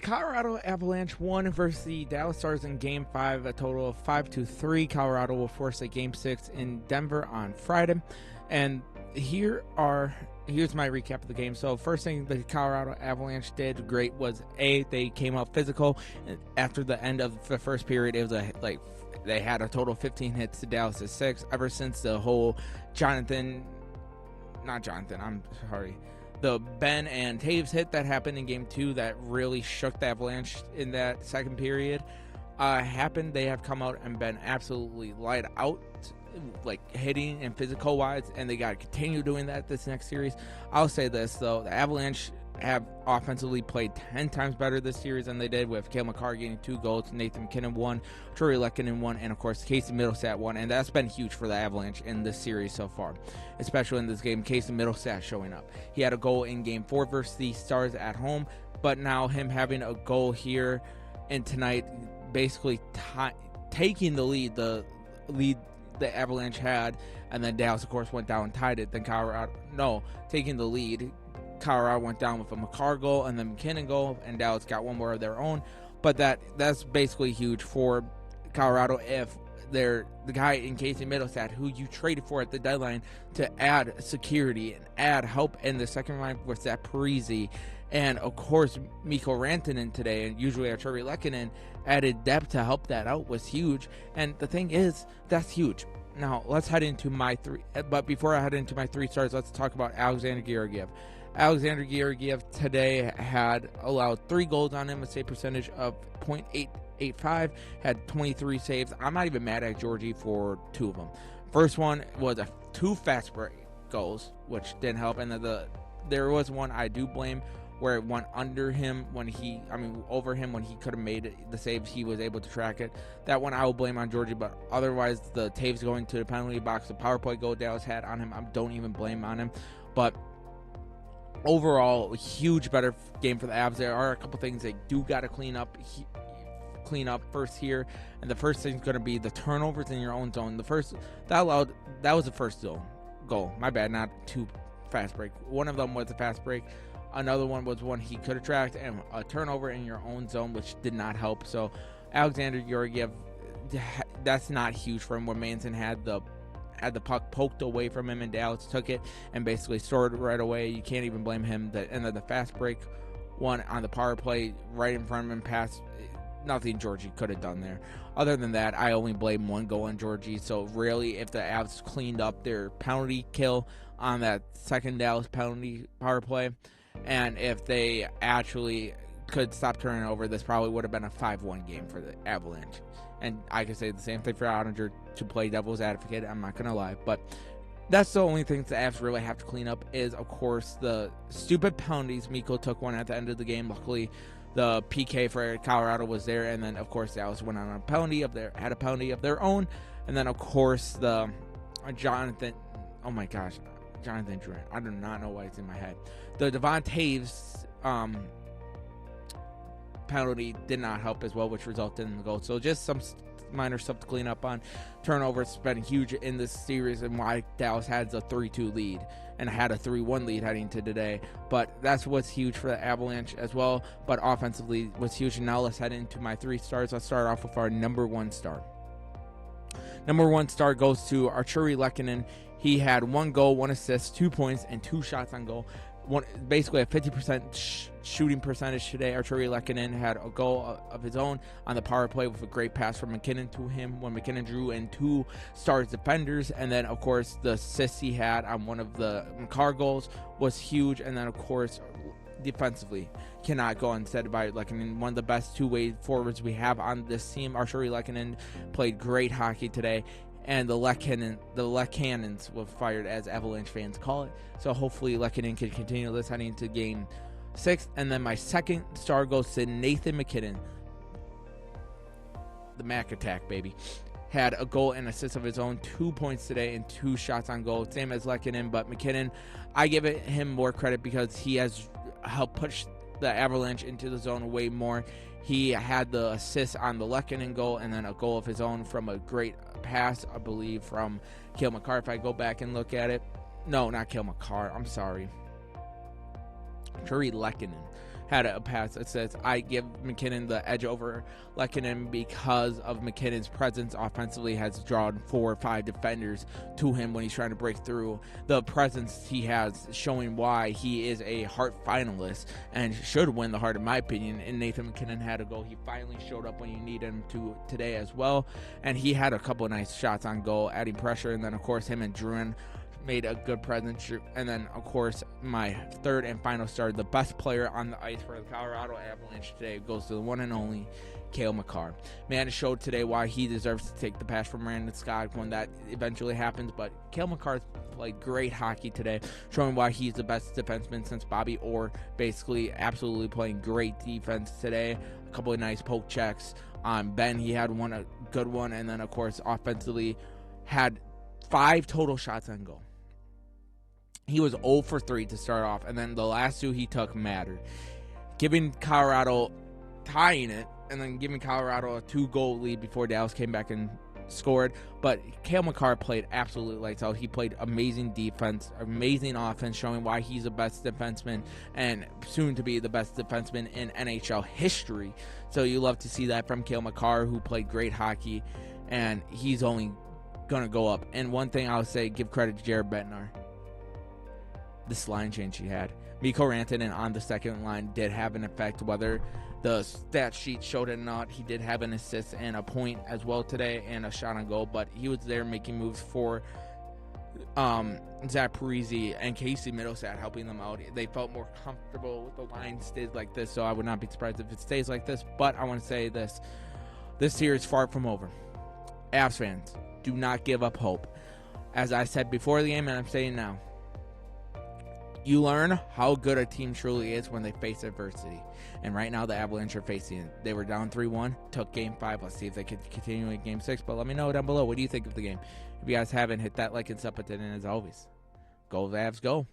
Colorado Avalanche won versus the Dallas Stars in Game 5, a total of 5-3. Colorado will force a Game 6 in Denver on Friday. And here's my recap of the game. So first thing the Colorado Avalanche did great was they came out physical. After the end of the first period, it was they had a total of 15 hits to Dallas' 6. Ever since the whole the Ben and Taves hit that happened in Game 2 that really shook the Avalanche in that second period happened, they have come out and been absolutely light out, like hitting and physical wise, and they got to continue doing that this next series. I'll say this though, the Avalanche have offensively played 10 times better this series than they did, with Cale Makar getting 2 goals, Nathan McKinnon 1, Artturi Lehkonen 1, and of course Casey Mittelstadt 1, and that's been huge for the Avalanche in this series so far, especially in this game. Casey Mittelstadt showing up. He had a goal in Game 4 versus the Stars at home, but now him having a goal here and tonight, basically taking the lead the Avalanche had, and then Dallas of course went down and tied it. Then taking the lead, Colorado went down with a Makar goal and then McKinnon goal, and Dallas got one more of their own. But that's basically huge for Colorado if they're the guy in Casey Mittelstadt, who you traded for at the deadline to add security and add help in the second line with Zach Parise, and of course Mikko Rantanen today, and usually Artturi Lehkonen added depth to help that out, was huge. And the thing is, that's huge. Now let's head into my three. But before I head into my 3 stars, let's talk about Alexander Georgiev. Alexander Georgiev today had allowed 3 goals on him, a save percentage of .885, had 23 saves. I'm not even mad at Georgie for 2 of them. First one was 2 fast break goals, which didn't help, and there was one I do blame where it went over him when he could have made the saves. He was able to track it. That one I will blame on Georgie, but otherwise the Taves going to the penalty box, the power play goal Dallas had on him, I don't even blame on him. But overall, huge better game for the Avs. There are a couple things they do got to clean up first here, and the first thing is going to be the turnovers in your own zone. That was the first goal. My bad, not 2 fast break. One of them was a fast break. Another one was one he could attract, and a turnover in your own zone, which did not help. So Alexander Georgiev, that's not huge for him. Where Manson had the puck poked away from him, and Dallas took it and basically stored it right away. You can't even blame him. And then the fast break one on the power play right in front of him, pass, nothing Georgie could have done there. Other than that, I only blame 1 goal on Georgie. So really, if the Avs cleaned up their penalty kill on that second Dallas penalty power play, and if they actually could stop turning over, this probably would have been a 5-1 game for the Avalanche. And I could say the same thing for Ottinger, to play devil's advocate. I'm not going to lie. But that's the only thing the Avs really have to clean up is, of course, the stupid penalties. Mikko took one at the end of the game. Luckily, the PK for Colorado was there. And then, of course, Dallas went on a penalty of their own. And then, of course, the Jonathan Drouin. I do not know why it's in my head. The Devon Taves penalty did not help as well, which resulted in the goal. So just some minor stuff to clean up on. Turnovers been huge in this series, and why Dallas has a 3-2 lead and had a 3-1 lead heading to today. But that's what's huge for the Avalanche as well. But offensively was huge. And now let's head into my 3 stars. Let's start off with our number 1 star. Number 1 star goes to Artturi Lehkonen. He had 1 goal, 1 assist, 2 points, and 2 shots on goal. Basically a 50% shooting percentage today. Artturi Lehkonen had a goal of his own on the power play with a great pass from McKinnon to him when McKinnon drew in 2 Stars defenders. And then, of course, the assist he had on one of the Makar goals was huge. And then, of course, defensively, cannot go unsaid by Lehkonen. One of the best 2-way forwards we have on this team. Artturi Lehkonen played great hockey today. And the Lehkanens were fired, as Avalanche fans call it. So hopefully Lehkonen can continue this heading into Game 6. And then my second star goes to Nathan McKinnon. The Mac attack, baby. Had a goal and assist of his own, 2 points today and 2 shots on goal. Same as Lehkonen, but McKinnon, I give him more credit because he has helped push the Avalanche into the zone way more. He had the assist on the Lehkonen goal, and then a goal of his own from a great pass, I believe, from Cale Makar. If I go back and look at it. No, not Cale Makar. I'm sorry. Artturi Lehkonen. had a pass that says, I give McKinnon the edge over Lehkonen because of McKinnon's presence offensively has drawn 4 or 5 defenders to him when he's trying to break through. The presence he has showing why he is a Hart finalist and should win the Hart, in my opinion. And Nathan McKinnon had a goal. He finally showed up when you need him to today as well. And he had a couple of nice shots on goal, adding pressure. And then, of course, him and Gridiron made a good presence. And then, of course, my third and final star, the best player on the ice for the Colorado Avalanche today, goes to the one and only Cale Makar. Man, it showed today why he deserves to take the pass from Brandon Scott when that eventually happens. But Cale Makar played great hockey today, showing why he's the best defenseman since Bobby Orr. Basically, absolutely playing great defense today. A couple of nice poke checks on Ben. He had a good one. And then, of course, offensively had 5 total shots on goal. He was 0 for 3 to start off, and then the last 2 he took mattered. Giving Colorado, tying it, and then giving Colorado a 2-goal lead before Dallas came back and scored. But Cale Makar played absolutely lights out. He played amazing defense, amazing offense, showing why he's the best defenseman and soon to be the best defenseman in NHL history. So you love to see that from Cale Makar, who played great hockey, and he's only going to go up. And one thing I'll say, give credit to Jared Bednar. This line change he had. Mikko Rantanen on the second line did have an effect, whether the stat sheet showed it or not. He did have an assist and a point as well today and a shot on goal, but he was there making moves for Zach Parise and Casey Middlestat, helping them out. They felt more comfortable with the line stayed like this, so I would not be surprised if it stays like this. But I want to say this series is far from over. Avs fans, do not give up hope. As I said before the game, and I'm saying now, you learn how good a team truly is when they face adversity. And right now, the Avalanche are facing it. They were down 3-1, took Game 5. Let's see if they can continue in Game 6. But let me know down below. What do you think of the game? If you guys haven't, hit that like and sub button. And as always, go Avs, go.